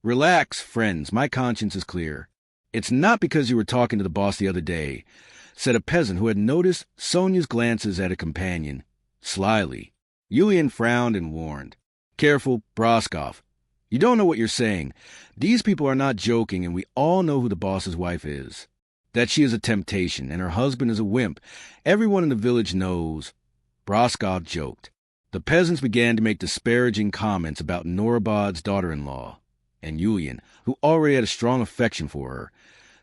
Relax, friends, my conscience is clear. It's not because you were talking to the boss the other day, said a peasant who had noticed Sonia's glances at a companion. Slyly, Yulian frowned and warned. Careful, Broskov. You don't know what you're saying. These people are not joking, and we all know who the boss's wife is. That she is a temptation, and her husband is a wimp. Everyone in the village knows. Broskov joked. The peasants began to make disparaging comments about Norobod's daughter-in-law, and Yulian, who already had a strong affection for her,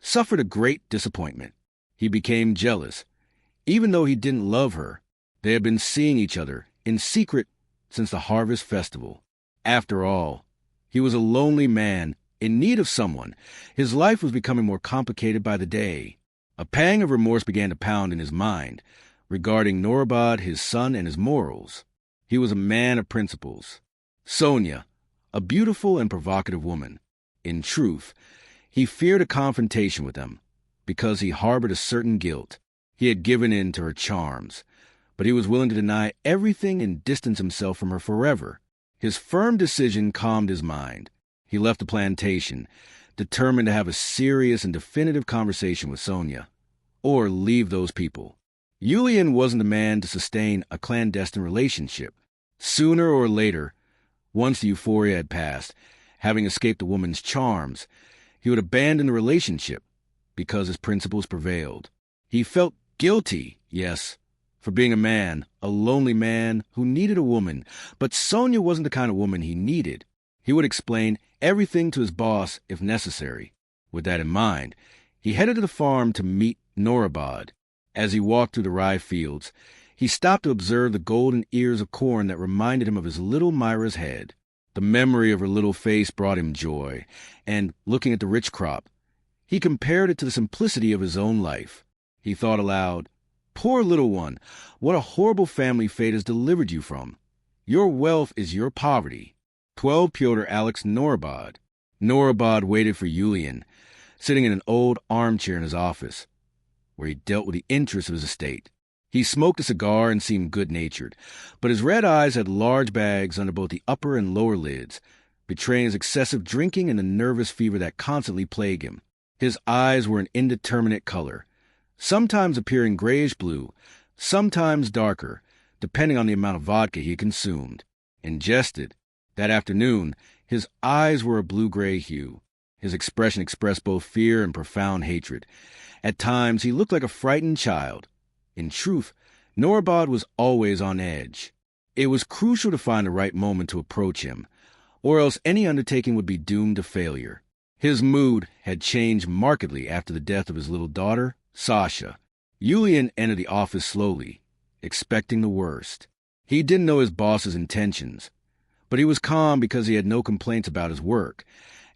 suffered a great disappointment. He became jealous. Even though he didn't love her, they had been seeing each other in secret since the harvest festival. After all, he was a lonely man in need of someone. His life was becoming more complicated by the day. A pang of remorse began to pound in his mind regarding Norobod, his son, and his morals. He was a man of principles. Sonia, a beautiful and provocative woman. In truth, he feared a confrontation with them because he harbored a certain guilt. He had given in to her charms, but he was willing to deny everything and distance himself from her forever. His firm decision calmed his mind. He left the plantation, determined to have a serious and definitive conversation with Sonia, or leave those people. Yulian wasn't the man to sustain a clandestine relationship. Sooner or later, once the euphoria had passed, having escaped the woman's charms, he would abandon the relationship because his principles prevailed. He felt guilty, yes, for being a man, a lonely man who needed a woman, but Sonia wasn't the kind of woman he needed. He would explain everything to his boss if necessary. With that in mind, he headed to the farm to meet Norobod. As he walked through the rye fields, he stopped to observe the golden ears of corn that reminded him of his little Mayra's head. The memory of her little face brought him joy, and, looking at the rich crop, he compared it to the simplicity of his own life. He thought aloud, "Poor little one, what a horrible family fate has delivered you from. Your wealth is your poverty." 12 Pyotr Alex Norobod. Norobod waited for Yulian, sitting in an old armchair in his office, where he dealt with the interests of his estate. He smoked a cigar and seemed good-natured, but his red eyes had large bags under both the upper and lower lids, betraying his excessive drinking and the nervous fever that constantly plagued him. His eyes were an indeterminate color, sometimes appearing grayish-blue, sometimes darker, depending on the amount of vodka he had consumed. Ingested, that afternoon, his eyes were a blue-gray hue. His expression expressed both fear and profound hatred. At times, he looked like a frightened child. In truth, Norobod was always on edge. It was crucial to find the right moment to approach him, or else any undertaking would be doomed to failure. His mood had changed markedly after the death of his little daughter, Sasha. Yulian entered the office slowly, expecting the worst. He didn't know his boss's intentions, but he was calm because he had no complaints about his work.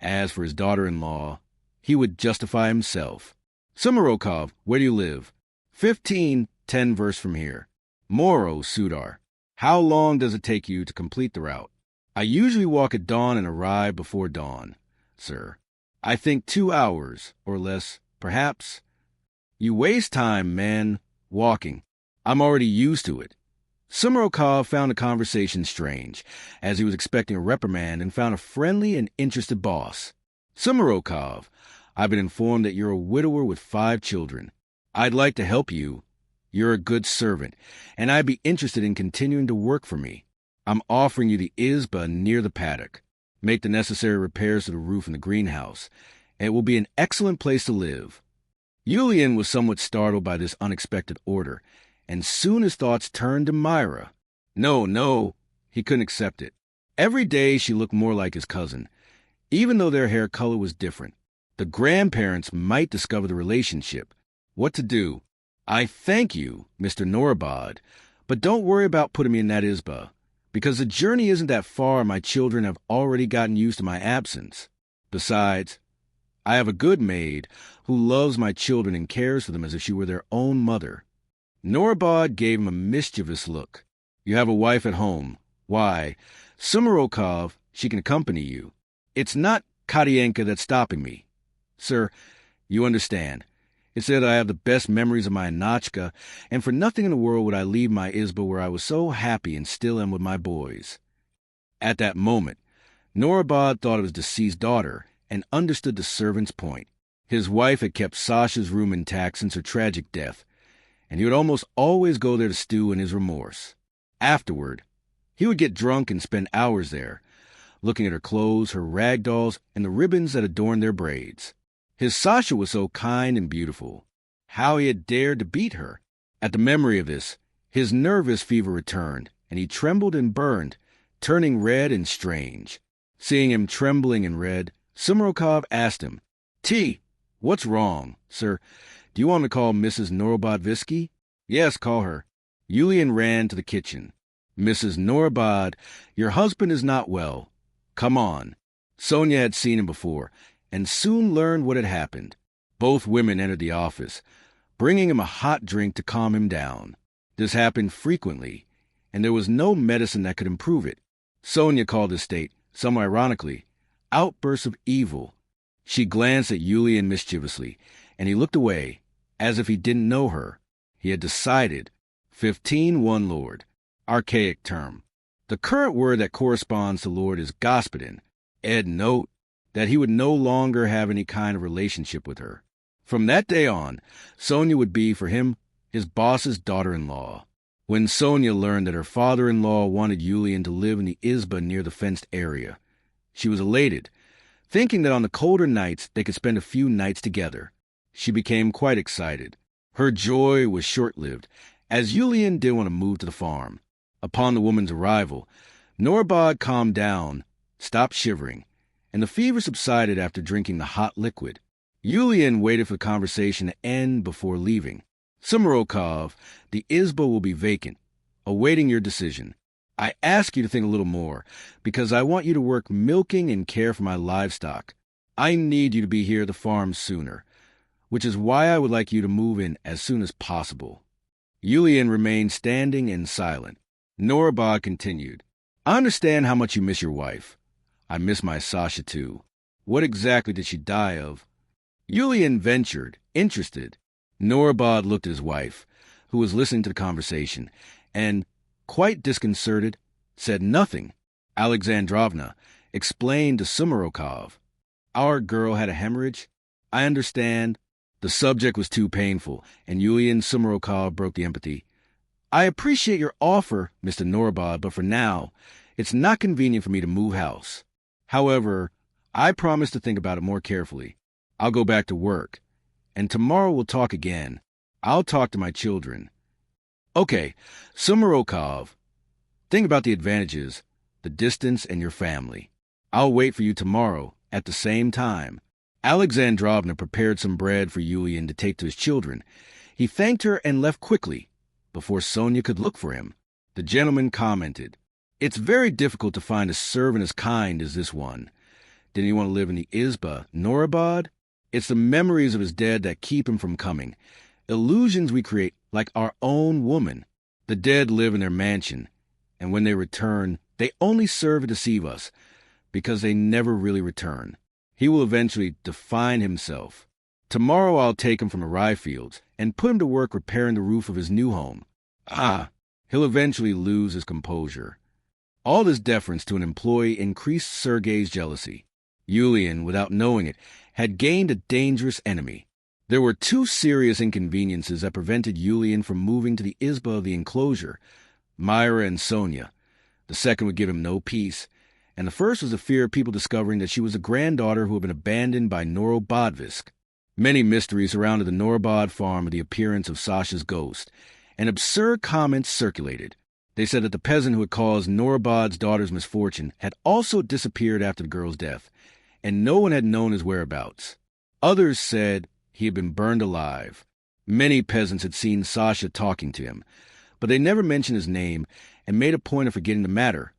As for his daughter-in-law, he would justify himself. "Sumarokov, where do you live?" 15-10 versts from here. "Moro, Sudar. How long does it take you to complete the route?" "I usually walk at dawn and arrive before dawn, sir. I think 2 hours, or less, perhaps." "You waste time, man, walking. I'm already used to it." Sumarokov found the conversation strange, as he was expecting a reprimand and found a friendly and interested boss. "Sumarokov, I've been informed that you're a widower with 5 children. I'd like to help you. You're a good servant, and I'd be interested in continuing to work for me. I'm offering you the izba near the paddock. Make the necessary repairs to the roof and the greenhouse, and it will be an excellent place to live." Yulian was somewhat startled by this unexpected order, and soon his thoughts turned to Mayra. No, he couldn't accept it. Every day she looked more like his cousin, even though their hair color was different. The grandparents might discover the relationship. What to do? "I thank you, Mr. Norobod, but don't worry about putting me in that izba, because the journey isn't that far and my children have already gotten used to my absence. Besides, I have a good maid who loves my children and cares for them as if she were their own mother." Norobod gave him a mischievous look. "You have a wife at home. Why, Sumarokov, she can accompany you. It's not Katienka that's stopping me. Sir, you understand. It's that I have the best memories of my Anachka, and for nothing in the world would I leave my izba where I was so happy and still am with my boys." At that moment, Norobod thought of his deceased daughter and understood the servant's point. His wife had kept Sasha's room intact since her tragic death, and he would almost always go there to stew in his remorse. Afterward, he would get drunk and spend hours there, looking at her clothes, her rag dolls, and the ribbons that adorned their braids. His Sasha was so kind and beautiful. How he had dared to beat her! At the memory of this, his nervous fever returned, and he trembled and burned, turning red and strange. Seeing him trembling and red, Sumarokov asked him, "T, what's wrong, sir? Do you want me to call Mrs. Norobodvisky?" "Yes, call her." Yulian ran to the kitchen. "Mrs. Norobod, your husband is not well. Come on." Sonia had seen him before, and soon learned what had happened. Both women entered the office, bringing him a hot drink to calm him down. This happened frequently, and there was no medicine that could improve it. Sonia called this state, somewhat ironically, outbursts of evil. She glanced at Yulian mischievously, and he looked away, as if he didn't know her. He had decided. 15 one lord. Archaic term. The current word that corresponds to lord is gospodin. Ed note that he would no longer have any kind of relationship with her. From that day on, Sonia would be, for him, his boss's daughter-in-law. When Sonia learned that her father-in-law wanted Yulian to live in the izba near the fenced area, she was elated, thinking that on the colder nights they could spend a few nights together. She became quite excited. Her joy was short-lived, as Yulian didn't want to move to the farm. Upon the woman's arrival, Norobod calmed down, stopped shivering, and the fever subsided after drinking the hot liquid. Yulian waited for the conversation to end before leaving. "Sumarokov, the izba will be vacant, awaiting your decision. I ask you to think a little more, because I want you to work milking and care for my livestock. I need you to be here at the farm sooner, which is why I would like you to move in as soon as possible." Yulian remained standing and silent. Norobod continued, "I understand how much you miss your wife. I miss my Sasha too. What exactly did she die of?" Yulian ventured, interested. Norobod looked at his wife, who was listening to the conversation, and, quite disconcerted, said nothing. Alexandrovna explained to Sumarokov, "Our girl had a hemorrhage. I understand." The subject was too painful, and Yulian Sumarokov broke the empathy. "I appreciate your offer, Mr. Norobod, but for now, it's not convenient for me to move house. However, I promise to think about it more carefully. I'll go back to work, and tomorrow we'll talk again. I'll talk to my children." "Okay, Sumarokov, think about the advantages, the distance, and your family. I'll wait for you tomorrow at the same time." Alexandrovna prepared some bread for Yulian to take to his children. He thanked her and left quickly, before Sonia could look for him. The gentleman commented, "It's very difficult to find a servant as kind as this one. Didn't he want to live in the izba, Norobod? It's the memories of his dead that keep him from coming. Illusions we create, like our own woman. The dead live in their mansion, and when they return, they only serve to deceive us, because they never really return. He will eventually define himself. Tomorrow I'll take him from the rye fields and put him to work repairing the roof of his new home. He'll eventually lose his composure." All this deference to an employee increased Sergei's jealousy. Yulian, without knowing it, had gained a dangerous enemy. There were 2 serious inconveniences that prevented Yulian from moving to the izba of the enclosure, Mayra and Sonia. The second would give him no peace, and the first was the fear of people discovering that she was a granddaughter who had been abandoned by Norobodvisk. Many mysteries surrounded the Norobod farm with the appearance of Sasha's ghost, and absurd comments circulated. They said that the peasant who had caused Norobod's daughter's misfortune had also disappeared after the girl's death, and no one had known his whereabouts. Others said he had been burned alive. Many peasants had seen Sasha talking to him, but they never mentioned his name and made a point of forgetting the matter,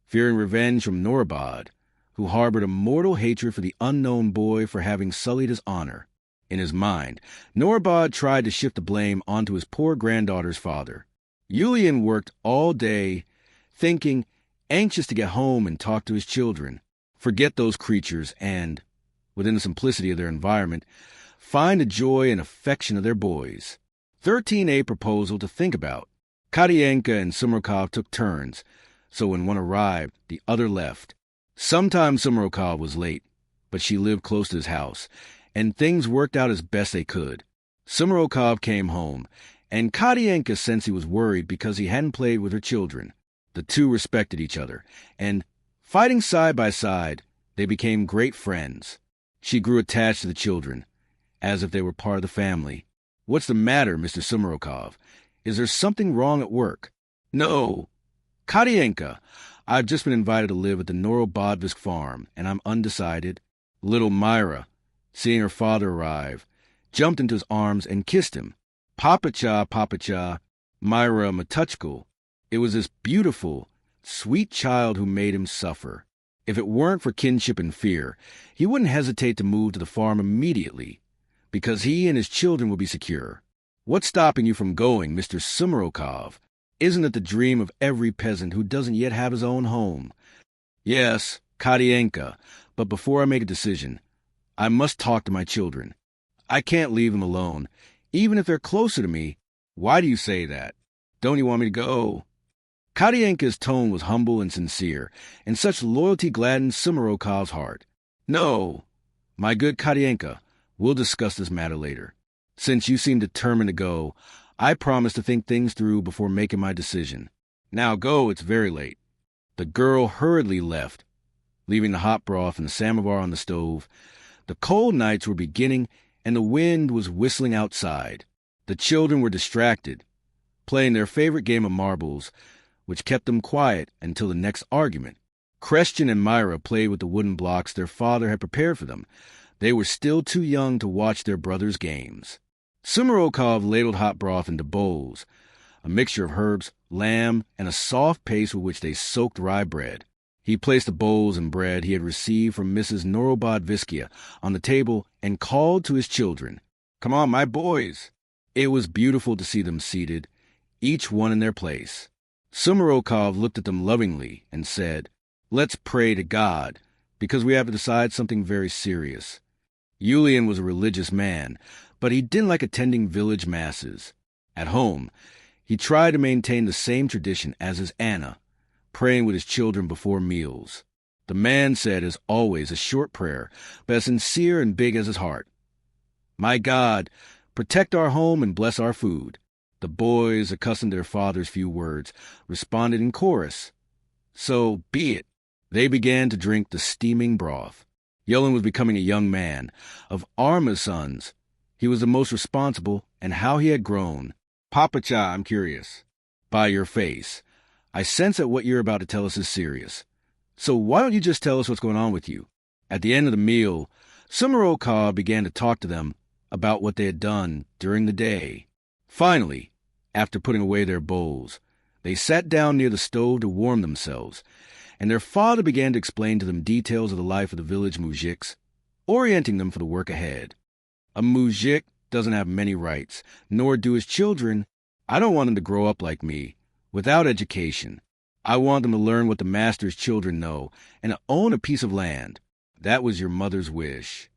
fearing revenge from Norobod, who harbored a mortal hatred for the unknown boy for having sullied his honor. In his mind, Norobod tried to shift the blame onto his poor granddaughter's father. Yulian worked all day, thinking, anxious to get home and talk to his children, forget those creatures, and, within the simplicity of their environment, find the joy and affection of their boys. 13A proposal to think about. Katienka and Sumarokov took turns, so when one arrived, the other left. Sometimes Sumarokov was late, but she lived close to his house, and things worked out as best they could. Sumarokov came home, and Katienka sensed he was worried because he hadn't played with her children. The two respected each other, and, fighting side by side, they became great friends. She grew attached to the children, as if they were part of the family. "What's the matter, Mr. Sumarokov? Is there something wrong at work?" "No. Katienka, I've just been invited to live at the Norobod farm, and I'm undecided." Little Mayra, seeing her father arrive, jumped into his arms and kissed him. "Papacha, Papacha, Mayra Matuchko." It was this beautiful, sweet child who made him suffer. If it weren't for kinship and fear, he wouldn't hesitate to move to the farm immediately, because he and his children would be secure. "What's stopping you from going, Mr. Sumarokov? Isn't it the dream of every peasant who doesn't yet have his own home?" "Yes, Katienka, but before I make a decision, I must talk to my children. I can't leave them alone, even if they're closer to me." "Why do you say that? Don't you want me to go?" Katienka's tone was humble and sincere, and such loyalty gladdened Sumarokov's heart. "No, my good Katienka, we'll discuss this matter later. Since you seem determined to go, I promise to think things through before making my decision. Now go, it's very late." The girl hurriedly left, leaving the hot broth and the samovar on the stove. The cold nights were beginning, and the wind was whistling outside. The children were distracted, playing their favorite game of marbles, which kept them quiet until the next argument. Christian and Mayra played with the wooden blocks their father had prepared for them. They were still too young to watch their brother's games. Sumarokov ladled hot broth into bowls, a mixture of herbs, lamb, and a soft paste with which they soaked rye bread. He placed the bowls and bread he had received from Mrs. Norobod on the table and called to his children. "Come on, my boys." It was beautiful to see them seated, each one in their place. Sumarokov looked at them lovingly and said, "Let's pray to God, because we have to decide something very serious." Yulian was a religious man, but he didn't like attending village masses. At home, he tried to maintain the same tradition as his Anna, praying with his children before meals. The man said, as always, a short prayer, but as sincere and big as his heart. "My God, protect our home and bless our food." The boys, accustomed to their father's few words, responded in chorus. "So be it." They began to drink the steaming broth. Yulin was becoming a young man. Of Arma's sons, he was the most responsible, and how he had grown. "Papacha, I'm curious." "By your face, I sense that what you're about to tell us is serious. So why don't you just tell us what's going on with you?" At the end of the meal, Sumarokov began to talk to them about what they had done during the day. Finally, after putting away their bowls, they sat down near the stove to warm themselves, and their father began to explain to them details of the life of the village moujiks, orienting them for the work ahead. "A moujik doesn't have many rights, nor do his children. I don't want them to grow up like me, without education. I want them to learn what the master's children know, and to own a piece of land." That was your mother's wish.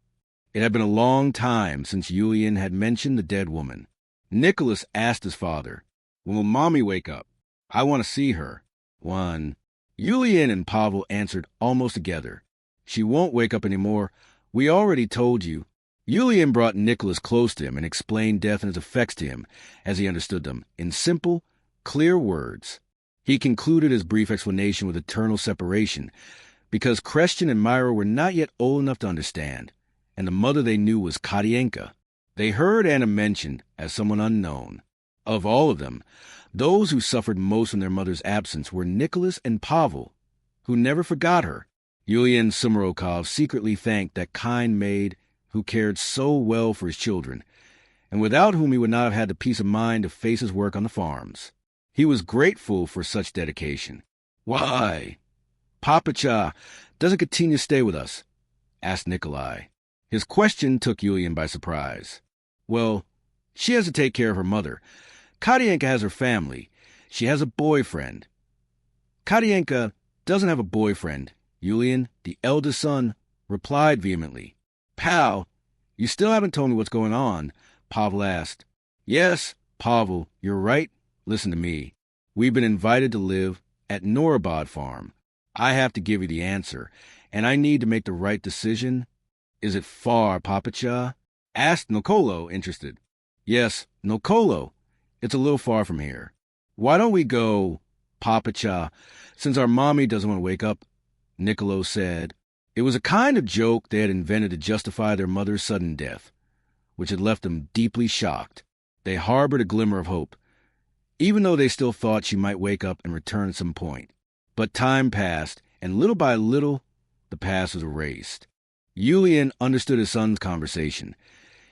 It had been a long time since Yulian had mentioned the dead woman. Nicholas asked his father, "When will Mommy wake up? I want to see her." One. Yulian and Pavel answered almost together. "She won't wake up anymore. We already told you." Yulian brought Nicholas close to him and explained death and its effects to him, as he understood them, in simple, clear words. He concluded his brief explanation with eternal separation, because Christian and Mayra were not yet old enough to understand, and the mother they knew was Katienka. They heard Anna mentioned as someone unknown. Of all of them, those who suffered most from their mother's absence were Nicholas and Pavel, who never forgot her. Yulian Sumarokov secretly thanked that kind maid who cared so well for his children, and without whom he would not have had the peace of mind to face his work on the farms. He was grateful for such dedication. "Why, Papacha doesn't continue to stay with us?" asked Nikolai. His question took Yulian by surprise. "Well, she has to take care of her mother. Katienka has her family. She has a boyfriend." "Katienka doesn't have a boyfriend," Yulian, the eldest son, replied vehemently. "Pal, you still haven't told me what's going on," Pavel asked. "Yes, Pavel, you're right. Listen to me. We've been invited to live at Norobod farm. I have to give you the answer, and I need to make the right decision. Is it far, Papacha? Asked Nicolo, interested. Yes, Nicolo. It's a little far from here. Why don't we go, Papacha, since our mommy doesn't want to wake up? Niccolo said. It was a kind of joke they had invented to justify their mother's sudden death, which had left them deeply shocked. They harbored a glimmer of hope, even though they still thought she might wake up and return at some point. But time passed, and little by little, the past was erased. Yulian understood his son's conversation.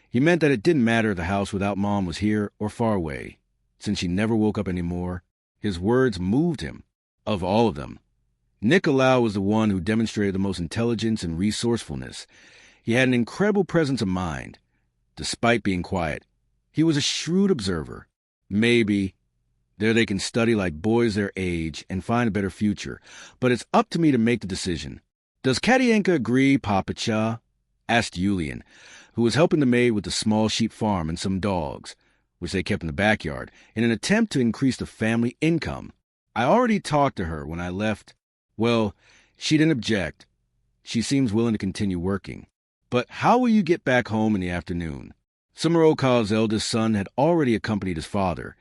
He meant that it didn't matter if the house without Mom was here or far away. Since she never woke up anymore, his words moved him. Of all of them, Nicolau was the one who demonstrated the most intelligence and resourcefulness. He had an incredible presence of mind. Despite being quiet, he was a shrewd observer. Maybe there they can study like boys their age and find a better future, but it's up to me to make the decision. Does Katienka agree, Papacha? Asked Yulian, who was helping the maid with the small sheep farm and some dogs, which they kept in the backyard, in an attempt to increase the family income. I already talked to her when I left. Well, she didn't object. She seems willing to continue working. But how will you get back home in the afternoon? Sumarokov's eldest son had already accompanied his father,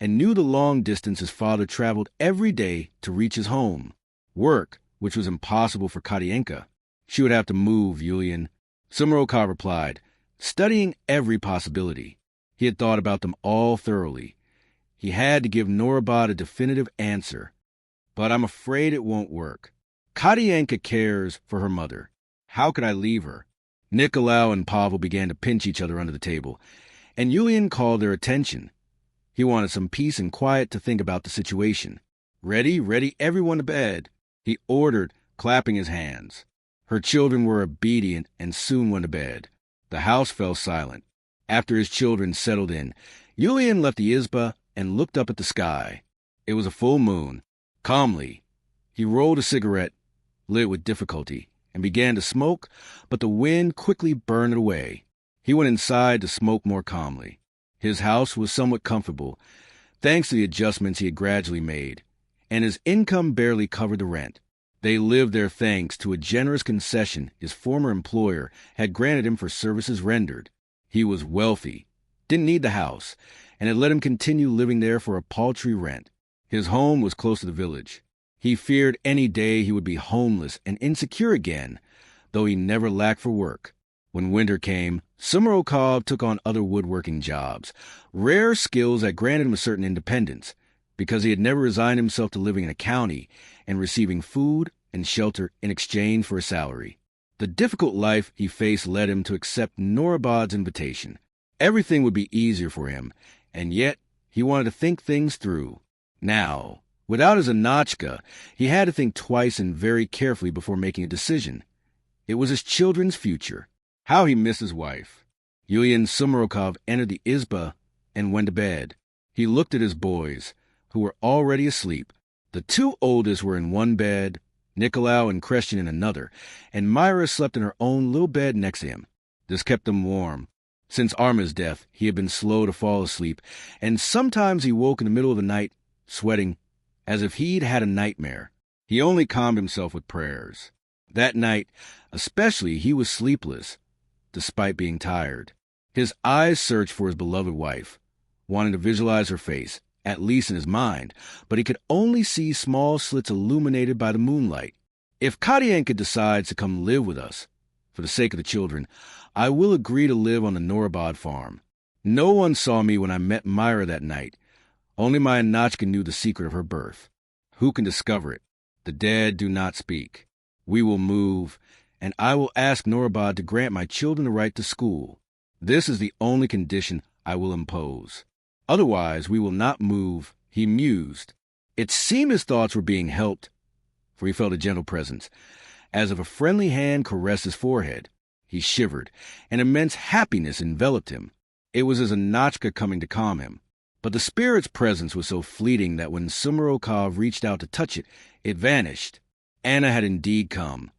and knew the long distance his father traveled every day to reach his home. Work, which was impossible for Katienka. She would have to move, Yulian. Sumarokov replied, studying every possibility. He had thought about them all thoroughly. He had to give Norobod a definitive answer. But I'm afraid it won't work. Katienka cares for her mother. How could I leave her? Nicolau and Pavel began to pinch each other under the table, and Yulian called their attention. He wanted some peace and quiet to think about the situation. Ready, everyone to bed, he ordered, clapping his hands. Her children were obedient and soon went to bed. The house fell silent. After his children settled in, Yulian left the izba and looked up at the sky. It was a full moon. Calmly, he rolled a cigarette, lit it with difficulty, and began to smoke, but the wind quickly burned it away. He went inside to smoke more calmly. His house was somewhat comfortable, thanks to the adjustments he had gradually made, and his income barely covered the rent. They lived there thanks to a generous concession his former employer had granted him for services rendered. He was wealthy, didn't need the house, and had let him continue living there for a paltry rent. His home was close to the village. He feared any day he would be homeless and insecure again, though he never lacked for work. When winter came, Sumarokov took on other woodworking jobs, rare skills that granted him a certain independence, because he had never resigned himself to living in a county and receiving food and shelter in exchange for a salary. The difficult life he faced led him to accept Norobod's invitation. Everything would be easier for him, and yet he wanted to think things through. Now, without his Anachka, he had to think twice and very carefully before making a decision. It was his children's future. How he missed his wife. Yulian Sumarokov entered the izba and went to bed. He looked at his boys, who were already asleep. The two oldest were in one bed, Nicolau and Christian in another, and Mayra slept in her own little bed next to him. This kept them warm. Since Arma's death, he had been slow to fall asleep, and sometimes he woke in the middle of the night, sweating, as if he'd had a nightmare. He only calmed himself with prayers. That night, especially, he was sleepless, despite being tired. His eyes searched for his beloved wife, wanting to visualize her face, at least in his mind, but he could only see small slits illuminated by the moonlight. If Katienka decides to come live with us, for the sake of the children, I will agree to live on the Norobod farm. No one saw me when I met Mayra that night. Only my Anachka knew the secret of her birth. Who can discover it? The dead do not speak. We will move, and I will ask Norobod to grant my children the right to school. This is the only condition I will impose. Otherwise, we will not move, he mused. It seemed his thoughts were being helped, for he felt a gentle presence, as if a friendly hand caressed his forehead. He shivered, and immense happiness enveloped him. It was his Anachka coming to calm him. But the spirit's presence was so fleeting that when Sumarokov reached out to touch it, it vanished. Anna had indeed come,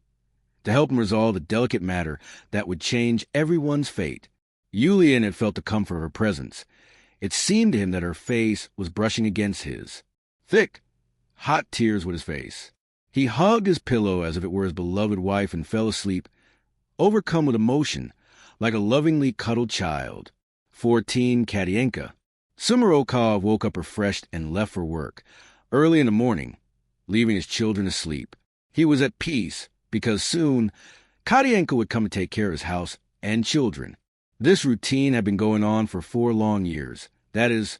to help him resolve the delicate matter that would change everyone's fate. Yulian had felt the comfort of her presence. It seemed to him that her face was brushing against his. Thick, hot tears wet his face. He hugged his pillow as if it were his beloved wife and fell asleep, overcome with emotion, like a lovingly cuddled child. 14. Katienka. Sumarokov woke up refreshed and left for work, early in the morning, leaving his children asleep. He was at peace, because soon Katienka would come and take care of his house and children. This routine had been going on for 4 long years, that is,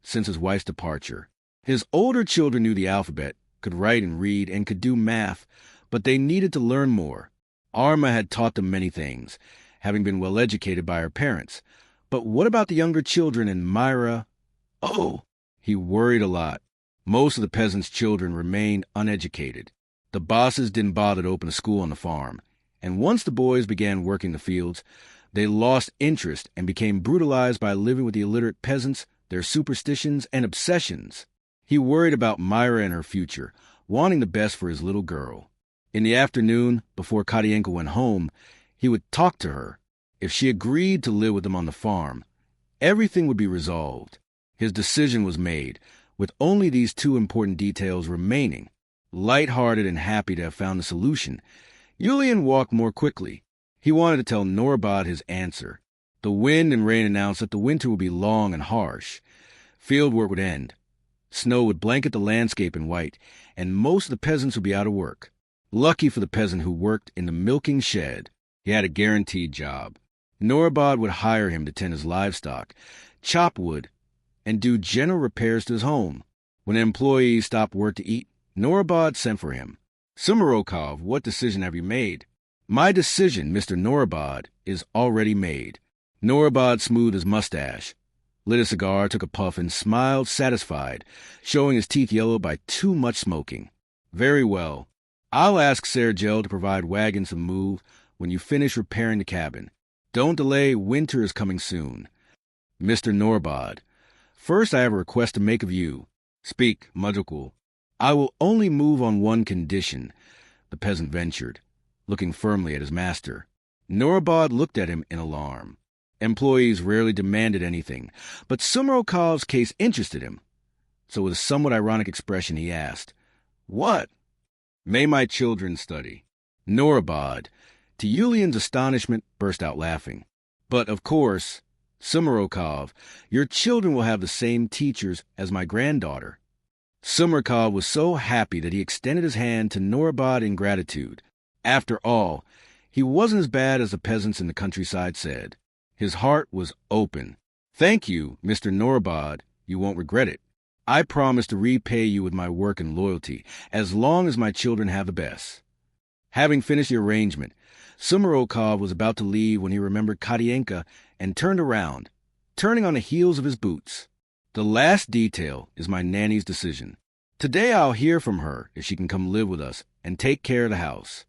since his wife's departure. His older children knew the alphabet, could write and read, and could do math, but they needed to learn more. Arma had taught them many things, having been well educated by her parents. But what about the younger children and Mayra? Oh, he worried a lot. Most of the peasants' children remained uneducated. The bosses didn't bother to open a school on the farm, and once the boys began working the fields, they lost interest and became brutalized by living with the illiterate peasants, their superstitions and obsessions. He worried about Mayra and her future, wanting the best for his little girl. In the afternoon, before Katienka went home, he would talk to her. If she agreed to live with him on the farm, everything would be resolved. His decision was made, with only these 2 important details remaining. Light-hearted and happy to have found a solution, Yulian walked more quickly. He wanted to tell Norobod his answer. The wind and rain announced that the winter would be long and harsh. Field work would end. Snow would blanket the landscape in white, and most of the peasants would be out of work. Lucky for the peasant who worked in the milking shed. He had a guaranteed job. Norobod would hire him to tend his livestock, chop wood, and do general repairs to his home. When employees stopped work to eat, Norobod sent for him. Sumarokov, what decision have you made? My decision, Mr. Norobod, is already made. Norobod smoothed his mustache, lit a cigar, took a puff, and smiled satisfied, showing his teeth yellowed by too much smoking. Very well. I'll ask Sergel to provide wagons to move when you finish repairing the cabin. Don't delay, winter is coming soon. Mr. Norobod, first I have a request to make of you. Speak, Mudjikul. I will only move on one condition, the peasant ventured, looking firmly at his master. Norobod looked at him in alarm. Employees rarely demanded anything, but Sumarokov's case interested him. So with a somewhat ironic expression he asked, What? May my children study. Norobod, to Yulian's astonishment, burst out laughing. But, of course, Sumarokov, your children will have the same teachers as my granddaughter. Sumarokov was so happy that he extended his hand to Norobod in gratitude. After all, he wasn't as bad as the peasants in the countryside said. His heart was open. Thank you, Mr. Norobod. You won't regret it. I promise to repay you with my work and loyalty, as long as my children have the best. Having finished the arrangement, Sumarokov was about to leave when he remembered Katienka and turned around, turning on the heels of his boots. The last detail is my nanny's decision. Today I'll hear from her if she can come live with us and take care of the house.